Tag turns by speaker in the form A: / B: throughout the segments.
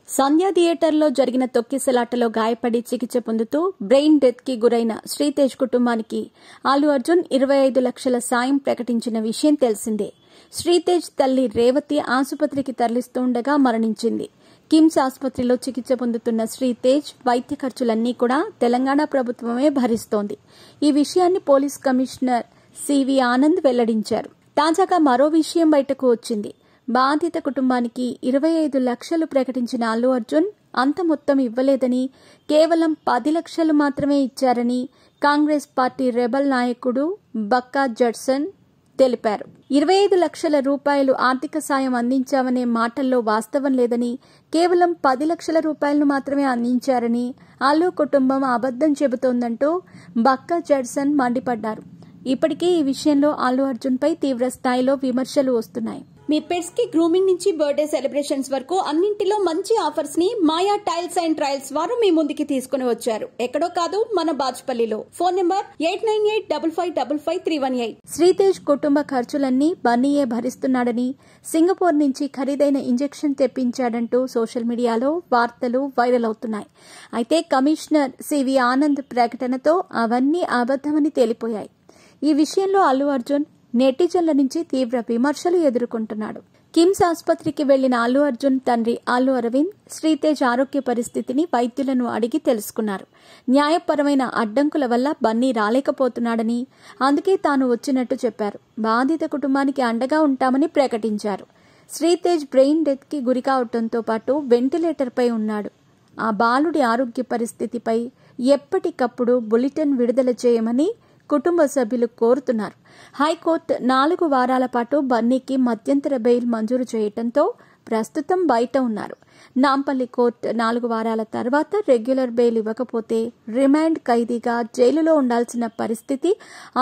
A: సంధ్య థియేటర్లో జరిగిన తొక్కిసలాటలో గాయపడి చికిత్స పొందుతూ బ్రెయిన్ డెత్ కి గురైన శ్రీతేజ్ కుటుంబానికి అల్లు అర్జున్ 25 లక్షల సాయం ప్రకటించిన విషయం తెలిసిందే. శ్రీతేజ్ తల్లి రేవతి ఆసుపత్రికి తరలిస్తుండగా మరణించింది. కిమ్స్ ఆసుపత్రిలో చికిత్స పొందుతున్న శ్రీతేజ్ వైద్య ఖర్చులన్నీ కూడా తెలంగాణ ప్రభుత్వమే భరిస్తోంది. ఈ విషయాన్ని పోలీస్ కమిషనర్ సివి ఆనంద్ వెల్లడించారు. తాజాగా మరో విషయం బయటకు వచ్చింది. బాధిత కుటుంబానికి 25 లక్షలు ప్రకటించిన అల్లు అర్జున్ అంత మొత్తం ఇవ్వలేదని, కేవలం 10 లక్షలు మాత్రమే ఇచ్చారని కాంగ్రెస్ పార్టీ రెబల్ నాయకుడు బక్కా జడ్సన్ తెలిపారు. 25 లక్షల రూపాయలు ఆర్థిక సాయం అందించామనే మాటల్లో వాస్తవం లేదని, కేవలం 10 లక్షల రూపాయలను మాత్రమే అందించారని అల్లు కుటుంబం అబద్దం చెబుతోందంటూ బక్కా జడ్సన్ మండిపడ్డారు. ఇప్పటికే ఈ విషయంలో అల్లు అర్జున్ పై తీవ్ర స్థాయిలో విమర్శలు వస్తున్నాయి. మీ పెట్స్ కి గ్రూమింగ్ నుంచి బర్త్డే సెలబ్రేషన్స్ వరకు అన్నింటిలో మంచి ఆఫర్స్ ని మాయా టైల్స్ అండ్ ట్రయల్స్ వారు మీ ముందుకి తీసుకుని వచ్చారు. ఎక్కడో కాదు, మన బాజ్పల్లిలో. Phone number 8985555318. శ్రీతేజ్ కుటుంబ ఖర్చులన్నీ బన్నీయే భరిస్తున్నాడని, సింగపూర్ నుంచి ఖరీదైన ఇంజెక్షన్ తెప్పించాడంటూ సోషల్ మీడియాలో వార్తలు వైరల్ అవుతున్నాయి. అయితే కమిషనర్ సివి ఆనంద్ ప్రకటనతో అవన్నీ అబద్దమని తేలిపోయాయి. ఈ విషయంలో అల్లు అర్జున్ నెటిజన్ల నుంచి తీవ్ర విమర్శలు ఎదుర్కొంటున్నాడు. కిమ్స్ ఆసుపత్రికి వెళ్లిన అల్లు అర్జున్ తండ్రి అల్లు అరవింద్ శ్రీతేజ్ ఆరోగ్య పరిస్థితిని వైద్యులను అడిగి తెలుసుకున్నారు. న్యాయపరమైన అడ్డంకుల వల్ల బన్నీ రాలేకపోతున్నాడని, అందుకే తాను వచ్చినట్టు చెప్పారు. బాధిత కుటుంబానికి అండగా ఉంటామని ప్రకటించారు. శ్రీతేజ్ బ్రెయిన్ డెత్ కి గురి కావడంతో పాటు వెంటిలేటర్ పై ఉన్నాడు. ఆ బాలుడి ఆరోగ్య పరిస్థితిపై ఎప్పటికప్పుడు బులెటిన్ విడుదల చేయమని కుటుంబ సభ్యులు కోరుతున్నారు. హైకోర్టు 4 వారాల పాటు బన్నీకి మధ్యంతర బెయిల్ మంజూరు చేయడంతో ప్రస్తుతం బయట ఉన్నారు. నాంపల్లి కోర్టు 4 వారాల తర్వాత రెగ్యులర్ బెయిల్ ఇవ్వకపోతే రిమాండ్ ఖైదీగా జైలులో ఉండాల్సిన పరిస్థితి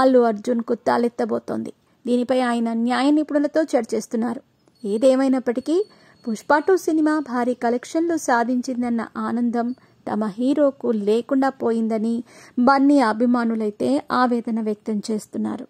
A: అల్లు అర్జున్ కు తలెత్తబోతోంది. దీనిపై ఆయన న్యాయ నిపుణులతో చర్చిస్తున్నారు. ఏదేమైనప్పటికీ పుష్ప 2 సినిమా భారీ కలెక్షన్లు సాధించిందన్న ఆనందం తమ హీరోకు లేకుండా పోయిందని బన్నీ అభిమానులైతే ఆవేదన వ్యక్తం చేస్తున్నారు.